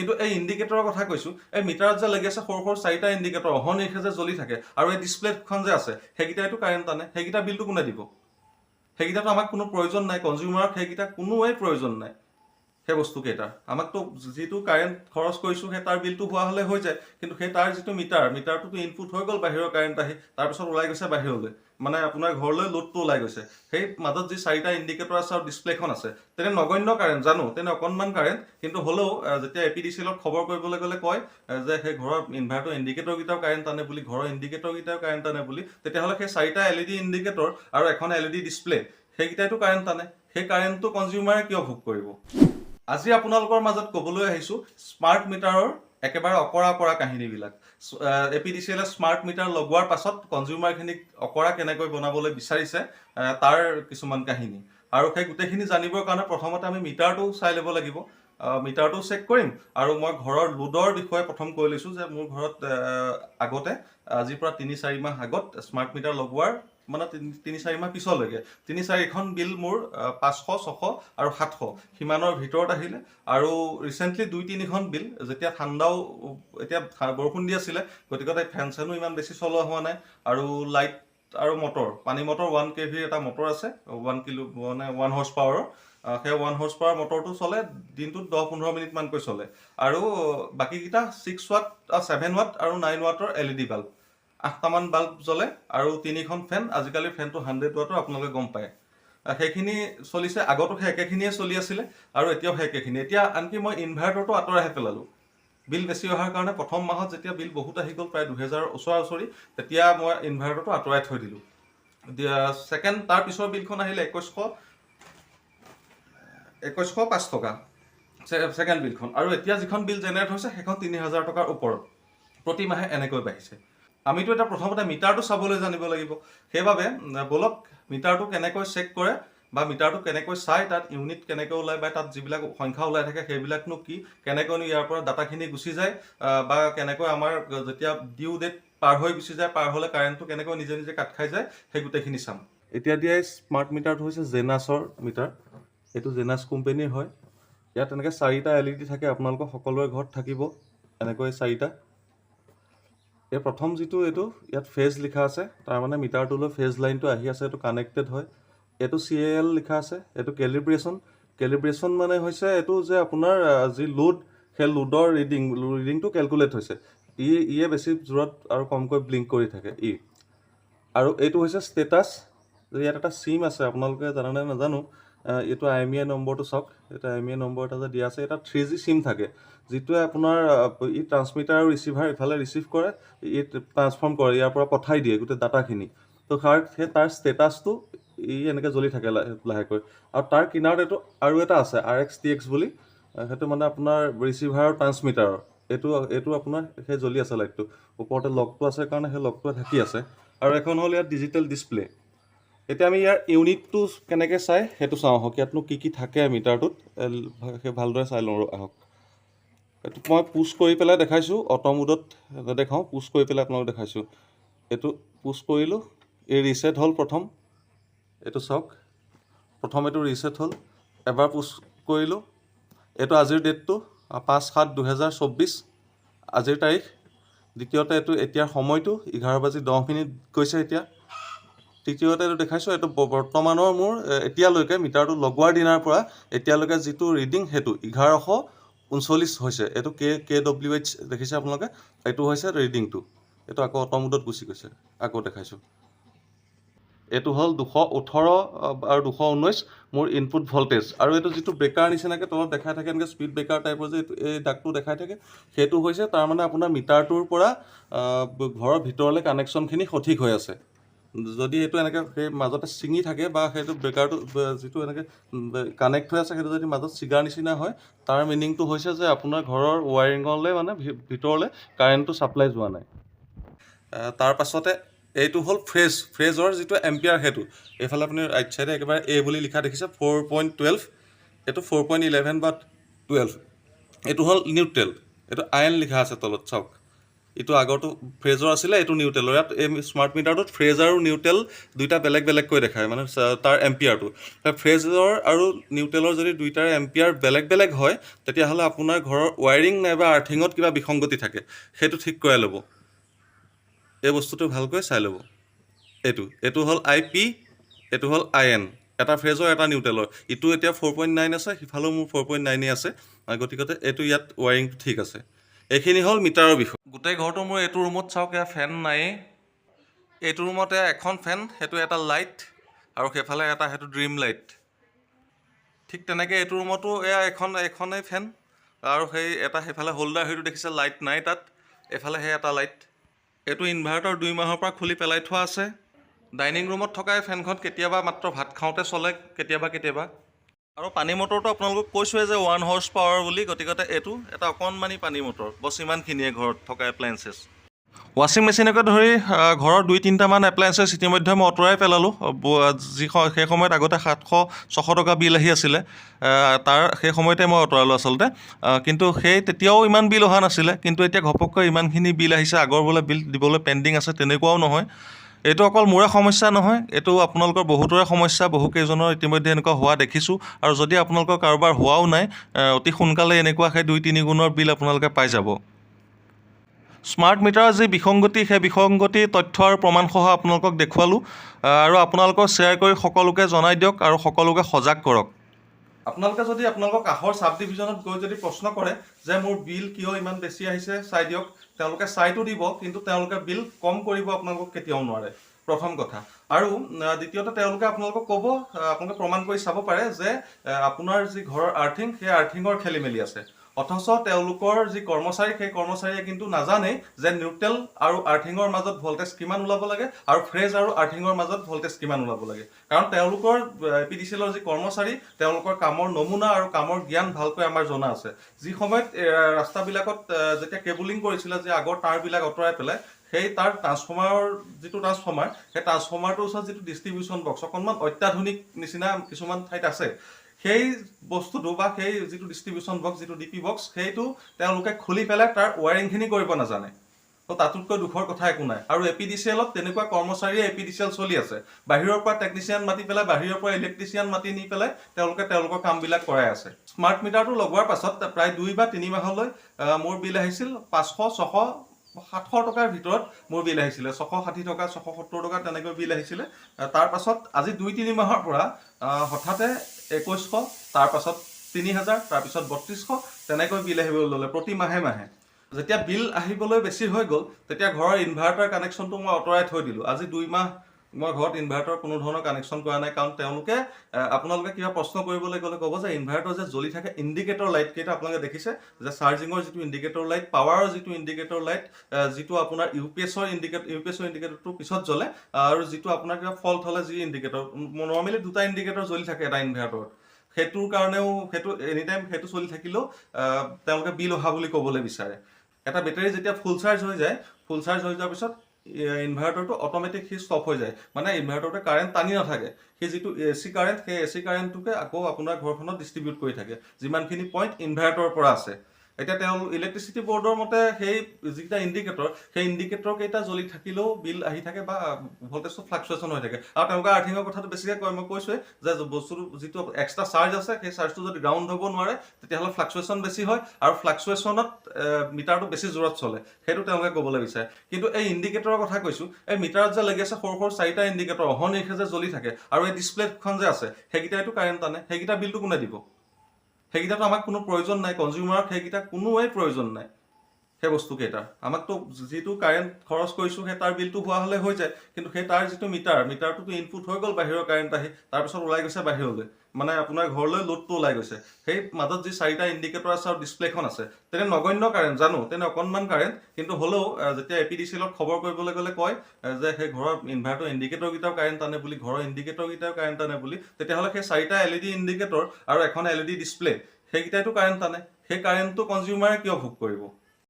কিন্তু এই ইণ্ডিকেটৰৰ কথা কৈছোঁ, এই মিটাৰত যে লাগি আছে সৰু সৰু 4টা ইণ্ডিকেটৰ অহৰ্নিশে যে জ্বলি থাকে, আৰু এই ডিছপ্লেখন যে আছে সেইকেইটাইতো কাৰেণ্ট টানে, সেইকেইটা বিলটো কোনে দিব? সেইকেইটাতো আমাক কোনো প্ৰয়োজন নাই, কনজিউমাৰক সেইকেইটা কোনোৱেই প্ৰয়োজন নাই। সেই বস্তুকেইটাৰ আমাকতো যিটো কাৰেণ্ট খৰচ কৰিছোঁ সেই তাৰ বিলটো হোৱা হ'লে হৈ যায়, কিন্তু সেই তাৰ যিটো মিটাৰটোতো ইনপুট হৈ গ'ল বাহিৰৰ কাৰেণ্ট আহি, তাৰপিছত ওলাই গৈছে বাহিৰলৈ, মানে আপোনাৰ ঘৰলৈ লোডটো ওলাই গৈছে। সেই মাজত যি 4টা ইণ্ডিকেটৰ আছে আৰু ডিছপ্লেখন আছে, তেনে নগণ্য কাৰেণ্ট জানো, তেনে অকণমান কাৰেণ্ট, কিন্তু হ'লেও যেতিয়া APDCL-ক খবৰ কৰিবলৈ গ'লে কয় যে সেই ঘৰৰ ইনভাৰ্টাৰ ইণ্ডিকেটৰকেইটাও কাৰেণ্ট টানে বুলি, ঘৰৰ ইণ্ডিকেটৰকেইটাও কাৰেণ্ট টানে বুলি, তেতিয়াহ'লে সেই 4টা LED ইণ্ডিকেটৰ আৰু এখন LED ডিছপ্লে সেইকেইটাইতো কাৰেণ্ট টানে, সেই কাৰেণ্টটো কনজিউমাৰে কিয় ভোগ কৰিব? আজি আপোনালোকৰ মাজত ক'বলৈ আহিছোঁ স্মাৰ্ট মিটাৰৰ একেবাৰে অকৰা কাহিনীবিলাক। APDCL-এ স্মাৰ্ট মিটাৰ লগোৱাৰ পাছত কনজিউমাৰখিনিক অকৰা কেনেকৈ বনাবলৈ বিচাৰিছে তাৰ কিছুমান কাহিনী। আৰু সেই গোটেইখিনি জানিবৰ কাৰণে প্ৰথমতে আমি মিটাৰটো চাই ল'ব লাগিব, মিটাৰটো চেক কৰিম, আৰু মই ঘৰৰ লোডৰ বিষয়ে প্ৰথম কৈ লৈছোঁ যে মোৰ ঘৰত আগতে আজিৰ পৰা 3-4 মাহ আগত স্মাৰ্ট মিটাৰ লগোৱাৰ মানে 3-4 মাহ পিছলৈকে 3-4খন বিল মোৰ 500, 600 আৰু 700 সিমানৰ ভিতৰত আহিলে। আৰু ৰিচেণ্টলি 2-3খন বিল, যেতিয়া ঠাণ্ডাও এতিয়া বৰষুণ দি আছিলে, গতিকে ফেন চেনো ইমান বেছি চলোৱা হোৱা নাই, আৰু লাইট আৰু মটৰ, পানী মটৰ 1 kV এটা মটৰ আছে, 1 হৰ্চ পাৱাৰৰ, সেই 1 হৰ্চ পাৱাৰ মটৰটো চলে দিনটোত 10-15 মিনিটমানকৈ চলে, আৰু বাকীকেইটা 6 ৱাট, 7 ৱাট আৰু 9 ৱাটৰ LED বাল্ব, 8টামান বাল্ব জ্বলে, আৰু 3খন ফেন, আজিকালি ফেনটো 100 ৱাটৰ আপোনালোকে গম পায়। সেইখিনি চলিছে, আগতো সেই একেখিনিয়ে চলি আছিলে, আৰু এতিয়াও সেই একেখিনি। এতিয়া আনকি মই ইনভাৰ্টাৰটো আঁতৰাই পেলালোঁ বিল বেছি অহাৰ কাৰণে। প্ৰথম মাহত যেতিয়া বিল বহুত আহি গ'ল, প্ৰায় 2000 ওচৰা-ওচৰি, তেতিয়া মই ইনভাৰ্টাৰটো আঁতৰাই থৈ দিলোঁ। তাৰ পিছৰ বিলখন আহিলে 2105 টকা ছেকেণ্ড বিলখন, আৰু এতিয়া যিখন বিল জেনেৰেট হৈছে সেইখন 3000 টকাৰ ওপৰত প্ৰতি মাহে এনেকৈ বাঢ়িছে। আমিতো এতিয়া প্ৰথমতে মিটাৰটো চাবলৈ জানিব লাগিব। সেইবাবে বলক মিটাৰটো কেনেকৈ চেক কৰে, বা মিটাৰটো কেনেকৈ চাই, তাত ইউনিট কেনেকৈ ওলায়, বা তাত যিবিলাক সংখ্যা ওলাই থাকে সেইবিলাকনো কি, কেনেকৈনো ইয়াৰ পৰা ডাটাখিনি গুচি যায়, বা কেনেকৈ আমাৰ যেতিয়া ডিউ ডেট পাৰ হৈ গুচি যায়, পাৰ হ'লে কাৰেণ্টটো কেনেকৈ নিজে নিজে কাট খাই যায়, সেই গোটেইখিনি চাম। এতিয়া দিয়া স্মাৰ্ট মিটাৰটো হৈছে জেনাছৰ মিটাৰ, এইটো জেনাছ কোম্পানীৰ হয়। ইয়াত তেনেকৈ 4টা LED থাকে, আপোনালোকৰ সকলোৰে ঘৰত থাকিব এনেকৈ 4টা। এই প্ৰথম যিটো এইটো ইয়াত ফেজ লিখা আছে, তাৰমানে মিটাৰটোলৈ ফেজ লাইনটো আহি আছে, এইটো কানেক্টেড হয়। এইটো CAL লিখা আছে, এইটো কেলিব্ৰেশ্যন মানে হৈছে এইটো যে আপোনাৰ যি লোড, সেই লোডৰ ৰিডিংটো কেলকুলেট হৈছে। ইয়ে বেছি জোৰত আৰু কমকৈ ব্লিংক কৰি থাকে আৰু এইটো হৈছে ষ্টেটাছ। ইয়াত এটা চিম আছে, আপোনালোকে জানেনে নাজানো, এইটো IMEI নম্বৰটো চাওক, এটা IMEI নম্বৰ এটা যে দিয়া আছে, এটা 3G চিম থাকে, যিটোৱে আপোনাৰ ট্ৰান্সমিটাৰ আৰু ৰিচিভাৰ ইফালে ৰিচিভ কৰে, ট্ৰান্সফৰ্ম কৰে, ইয়াৰ পৰা পঠাই দিয়ে গোটেই ডাটাখিনি। তো সেই তাৰ ষ্টেটাছটো এনেকৈ জ্বলি থাকে লাহেকৈ। আৰু তাৰ কিনাৰত এইটো আৰু এটা আছে RX-TX বুলি, সেইটো মানে আপোনাৰ ৰিচিভাৰ আৰু ট্ৰান্সমিটাৰৰ, এইটো আপোনাৰ সেই জ্বলি আছে লাইটটো, ওপৰতে লগটো আছে কাৰণে সেই লগটোৱে ঢাকি আছে। আৰু এখন হ'ল ইয়াত ডিজিটেল ডিছপ্লে। এতিয়া আমি ইয়াৰ ইউনিটটো কেনেকৈ চাই সেইটো চাওঁ আহক, ইয়াতনো কি থাকে মিটাৰটোত, সেই ভালদৰে চাই লওঁ আহক। এইটো মই পুছ কৰি পেলাই দেখাইছোঁ, অট' মোডত দেখাওঁ, পুছ কৰি পেলাই আপোনালোক দেখাইছোঁ। এইটো পুছ কৰিলোঁ, এই ৰিছেট হ'ল প্ৰথম, এইটো চাওক, প্ৰথম এইটো ৰিছেট হ'ল, এবাৰ পুছ কৰিলোঁ, এইটো আজিৰ ডেটটো 5/7/2024 আজিৰ তাৰিখ। দ্বিতীয়তে এইটো এতিয়াৰ সময়টো 11:10 গৈছে এতিয়া। তৃতীয়তে এইটো দেখাইছোঁ, এইটো বৰ্তমানৰ মোৰ এতিয়ালৈকে মিটাৰটো লগোৱাৰ দিনাৰ পৰা এতিয়ালৈকে যিটো ৰিডিং, সেইটো 1139 হৈছে। এইটো KWH দেখিছে আপোনালোকে, এইটো হৈছে ৰিডিংটো। এইটো আকৌ অট' মোডত গুচি গৈছে, আকৌ দেখাইছোঁ। এইটো হ'ল 218 আৰু 219 মোৰ ইনপুট ভল্টেজ। আৰু এইটো যিটো ব্ৰেকাৰ নিচিনাকৈ তলত দেখাই থাকে, এনেকৈ স্পীড ব্ৰেকাৰ টাইপৰ যে এই দাগটো দেখাই থাকে, সেইটো হৈছে তাৰমানে আপোনাৰ মিটাৰটোৰ পৰা ঘৰৰ ভিতৰলৈ কানেকশ্যনখিনি সঠিক হৈ আছে। যদি এইটো এনেকৈ সেই মাজতে ছিঙি থাকে, বা সেইটো ব্ৰেকাৰটো যিটো এনেকৈ কানেক্ট হৈ আছে, সেইটো যদি মাজত ছিগাৰ নিচিনা হয়, তাৰ মিনিংটো হৈছে যে আপোনাৰ ঘৰৰ ৱায়াৰিঙলৈ মানে ভিতৰলৈ কাৰেণ্টটো ছাপ্লাই যোৱা নাই। তাৰ পাছতে এইটো হ'ল ফ্ৰেজৰ যিটো এম্পিয়াৰ, সেইটো এইফালে আপুনি ৰাইট ছাইডে একেবাৰে A বুলি লিখা দেখিছে, 4.12, এইটো 4.11 বা 12। এইটো হ'ল নিউট্ৰেল, এইটো আয়ন লিখা আছে তলত চাওক। ইটো আগৰটো ফ্ৰেজৰ আছিলে, এইটো নিউট্ৰেলৰ। ইয়াত এই স্মাৰ্ট মিটাৰটোত ফ্ৰেজ আৰু নিউট্ৰেল দুইটা বেলেগ বেলেগকৈ দেখায়, মানে তাৰ এম্পিয়াৰটো। ফ্ৰেজৰ আৰু নিউট্ৰেলৰ যদি দুইটাৰ এম্পিয়াৰ বেলেগ বেলেগ হয়, তেতিয়াহ'লে আপোনাৰ ঘৰৰ ৱায়াৰিং নাইবা আৰ্থিঙত কিবা বিসংগতি থাকে, সেইটো ঠিক কৰাই ল'ব। এই বস্তুটো ভালকৈ চাই ল'ব। এইটো হ'ল IP, এইটো হ'ল IN, এটা ফ্ৰেজৰ এটা নিউট্ৰেলৰ। ইটো এতিয়া 4.9 আছে, সিফালেও মোৰ 4.9 আছে, গতিকে এইটো ইয়াত ৱায়াৰিংটো ঠিক আছে। এইখিনি হ'ল মিটাৰৰ বিষয়। গোটেই ঘৰটো মোৰ এইটো ৰুমত চাওক, এয়া ফেন নায়েই। এইটো ৰুমতে এখন ফেন, সেইটো এটা লাইট, আৰু সেইফালে এটা সেইটো ড্ৰিম লাইট। ঠিক তেনেকৈ এইটো ৰুমতো এয়া এখনেই ফেন, আৰু সেই এটা সেইফালে হোল্ডাৰ, সেইটো দেখিছে লাইট নাই তাত, এইফালে সেই এটা লাইট। এইটো ইনভাৰ্টাৰ 2 মাহৰ পৰা খুলি পেলাই থোৱা আছে। ডাইনিং ৰুমত থকা এই ফেনখন কেতিয়াবা মাত্ৰ ভাত খাওঁতে চলে, কেতিয়াবা। আৰু পানী মটৰটো আপোনালোকক কৈছোঁৱে যে 1 হৰ্চ পাৱাৰ বুলি, গতিকে এইটো এটা অকণমানি পানী মটৰ, বছ ইমানখিনিয়ে ঘৰত থকা এপ্লায়েঞ্চেছ। ৱাশ্বিং মেচিনকে ধৰি ঘৰৰ 2-3টামান এপ্লায়েঞ্চেছ ইতিমধ্যে মই আঁতৰাই পেলালোঁ। সেই সময়ত আগতে 700-600 টকা বিল আহি আছিলে, সেই সময়তে মই আঁতৰালোঁ আচলতে। কিন্তু তেতিয়াও ইমান বিল অহা নাছিলে, কিন্তু এতিয়া ঘপককৈ ইমানখিনি বিল আহিছে। আগৰ বোলে বিল দিবলৈ পেণ্ডিং আছে, তেনেকুৱাও নহয়। এইটো অকল মোৰে সমস্যা নহয়, এইটো আপোনালোকৰ বহুতৰে সমস্যা, বহুকেইজনৰ ইতিমধ্যে এনেকুৱা হোৱা দেখিছোঁ। আৰু যদি আপোনালোকৰ কাৰোবাৰ হোৱাও নাই, অতি সোনকালে এনেকুৱা সেই 2-3 গুণৰ বিল আপোনালোকে পাই যাব। স্মাৰ্ট মিটাৰৰ যি বিসংগতি, সেই বিসংগতি তথ্য আৰু প্ৰমাণসহ আপোনালোকক দেখুৱালোঁ, আৰু আপোনালোকক শ্বেয়াৰ কৰি সকলোকে জনাই দিয়ক আৰু সকলোকে সজাগ কৰক। আপোনালোকে যদি আপোনালোকৰ কাষৰ চাব ডিভিজনত গৈ যদি প্ৰশ্ন কৰে যে মোৰ বিল কিয় ইমান বেছি আহিছে চাই দিয়ক, তেওঁলোকে চাইটো দিব, কিন্তু তেওঁলোকে বিল কম কৰিব আপোনালোকক কেতিয়াও নোৱাৰে, প্ৰথম কথা। আৰু দ্বিতীয়তে তেওঁলোকে আপোনালোকক ক'ব, আপোনালোকে প্ৰমাণ কৰি চাব পাৰে যে আপোনাৰ যি ঘৰৰ আৰ্থিং, সেই আৰ্থিঙৰ খেলি মেলি আছে। অথচ তেওঁলোকৰ যি কৰ্মচাৰী, সেই কৰ্মচাৰীয়ে কিন্তু নাজানে যে নিউট্ৰেল আৰু আৰ্থিঙৰ মাজত ভল্টেজ কিমান ওলাব লাগে, আৰু ফ্ৰেজ আৰু আৰ্থিঙৰ মাজত ভল্টেজ কিমান ওলাব লাগে। কাৰণ তেওঁলোকৰ PDCL-ৰ যি কৰ্মচাৰী, তেওঁলোকৰ কামৰ নমুনা আৰু কামৰ জ্ঞান ভালকৈ আমাৰ জনা আছে। যি সময়ত ৰাস্তাবিলাকত যেতিয়া কেবুলিং কৰিছিলে, যে আগৰ তাঁৰবিলাক আঁতৰাই পেলাই সেই তাৰ ট্ৰান্সফৰ্মাৰৰ যিটো ট্ৰান্সফৰ্মাৰ, সেই ট্ৰান্সফৰ্মাৰটোৰ ওচৰত যিটো ডিষ্ট্ৰিবিউশ্যন বক্স অকণমান অত্যাধুনিক নিচিনা কিছুমান ঠাইত আছে, সেই বস্তুটো বা সেই যিটো ডিষ্ট্ৰিবিউশ্যন বক্স, যিটো DP বক্স, সেইটো তেওঁলোকে খুলি পেলাই তাৰ ৱায়াৰিংখিনি কৰিব নাজানে। তো তাতোতকৈ দুখৰ কথা একো নাই। আৰু APDCL-ত তেনেকুৱা কৰ্মচাৰীয়ে APDCL চলি আছে। বাহিৰৰ পৰা টেকনিচিয়ান মাতি পেলাই, বাহিৰৰ পৰা ইলেক্ট্ৰিচিয়ান মাতি নি পেলাই তেওঁলোকে তেওঁলোকৰ কামবিলাক কৰাই আছে। স্মাৰ্ট মিটাৰটো লগোৱাৰ পাছত প্ৰায় 2 বা 3 মাহলৈ মোৰ বিল আহিছিল 500, 600, 700 টকাৰ ভিতৰত মোৰ বিল আহিছিলে। 660 টকা, 670 টকা তেনেকৈ বিল আহিছিলে। তাৰ পাছত আজি 2-3 মাহৰ পৰা হঠাতে 2100, তাৰপাছত 3000, তাৰপিছত 3200 তেনেকৈ বিল আহিবলৈ ল'লে প্ৰতি মাহে মাহে। যেতিয়া বিল আহিবলৈ বেছি হৈ গ'ল, তেতিয়া ঘৰৰ ইনভাৰ্টাৰ কানেকশ্যনটো মই আঁতৰাই থৈ দিলোঁ। আজি 2 মাহ মই ঘৰত ইনভাৰ্টাৰ কোনো ধৰণৰ কানেকশ্যন কৰা নাই, কাৰণ তেওঁলোকে আপোনালোকে কিবা প্ৰশ্ন কৰিবলৈ গ'লে ক'ব যে ইনভাৰ্টাৰ যে জ্বলি থাকে ইণ্ডিকেটৰ লাইটকেইটা আপোনালোকে দেখিছে যে চাৰ্জিঙৰ যিটো ইণ্ডিকেটৰ লাইট, পাৱাৰৰ যিটো ইণ্ডিকেটৰ লাইট, যিটো আপোনাৰ UPS-ৰ ইণ্ডিকেটৰটো পিছত জ্বলে, আৰু যিটো আপোনাৰ কিবা ফল্ট হ'লে যি ইণ্ডিকেটৰ, নৰ্মেলি 2টা ইণ্ডিকেটৰ জ্বলি থাকে এটা ইনভাৰ্টাৰত। সেইটোৰ কাৰণেও সেইটো এনিটাইম সেইটো চলি থাকিলেও তেওঁলোকে বিল অহা বুলি ক'বলৈ বিচাৰে। এটা বেটাৰী যেতিয়া ফুল চাৰ্জ হৈ যায়, ফুল চাৰ্জ হৈ যোৱাৰ পিছত ইনভাৰ্টাৰটো অট'মেটিক সি ষ্টপ হৈ যায়, মানে ইনভাৰ্টাৰটোৱে কাৰেণ্ট টানি নাথাকে। সেই যিটো AC কাৰেণ্ট, সেই AC কাৰেণ্টটোকে আকৌ আপোনাৰ ঘৰখনত ডিষ্ট্ৰিবিউট কৰি থাকে, যিমানখিনি পইণ্ট ইনভাৰ্টাৰৰ পৰা আছে। এতিয়া ইলেক্ট্ৰিচিটি বৰ্ডৰ মতে সেই যিকেইটা ইণ্ডিকেটৰ, সেই ইণ্ডিকেটৰ কেইটা জ্বলি থাকিলেও বিল আহি থাকে বা ভল্টেজটো ফ্লাকচুৱেশ্যন হৈ থাকে। আৰু তেওঁলোকে আৰ্থিঙৰ কথাটো বেছিকৈ কয়, মই কৈছোৱে যে বস্তুটো যিটো এক্সট্ৰা চাৰ্জ আছে, সেই চাৰ্জটো যদি গ্ৰাউণ্ড হ'ব নোৱাৰে, তেতিয়াহ'লে ফ্লাকচুৱেশ্যন বেছি হয়, আৰু ফ্লাকচুৱেশ্যনত মিটাৰটো বেছি জোৰত চলে, সেইটো তেওঁলোকে ক'বলৈ বিচাৰে। কিন্তু এই ইণ্ডিকেটৰৰ কথা কৈছোঁ, এই মিটাৰত যে লাগি আছে সৰু সৰু 4টা ইণ্ডিকেটৰ অহৰ্নিশে যে জ্বলি থাকে, আৰু এই ডিছপ্লেখন যে আছে, সেইকেইটাইতো কাৰেণ্ট টানে, সেইকেইটা বিলটো কোনে দিব? সেইকেইটাতো আমাক কোনো প্ৰয়োজন নাই, কনজিউমাৰক সেইকেইটা কোনোৱেই প্ৰয়োজন নাই। সেই বস্তুকেইটাৰ আমাকতো যিটো কাৰেণ্ট খৰচ কৰিছোঁ, সেই তাৰ বিলটো হোৱা হ'লে হৈ যায়। কিন্তু সেই তাৰ যিটো মিটাৰটোতো ইনপুট হৈ গ'ল বাহিৰৰ কাৰেণ্ট আহি, তাৰপিছত ওলাই গৈছে বাহিৰলৈ, মানে আপোনাৰ ঘৰলৈ লোডটো ওলাই গৈছে। সেই মাজত যি 4টা ইণ্ডিকেটৰ আছে আৰু ডিছপ্লেখন আছে, তেনে নগণ্য কাৰেণ্ট, জানো তেনে অকণমান কাৰেণ্ট, কিন্তু হ'লেও যেতিয়া APDCL-ত খবৰ কৰিবলৈ গ'লে কয় যে সেই ঘৰৰ ইনভাৰ্টাৰ ইণ্ডিকেটৰকেইটাও কাৰেণ্ট টানে বুলি, ঘৰৰ ইণ্ডিকেটৰকেইটাও কাৰেণ্ট টানে বুলি, তেতিয়াহ'লে সেই 4টা LED ইণ্ডিকেটৰ আৰু এখন LED ডিছপ্লে, সেইকেইটাইতো কাৰেণ্ট টানে। সেই কাৰেণ্টটো কনজিউমাৰে কিয় ভোগ কৰিব?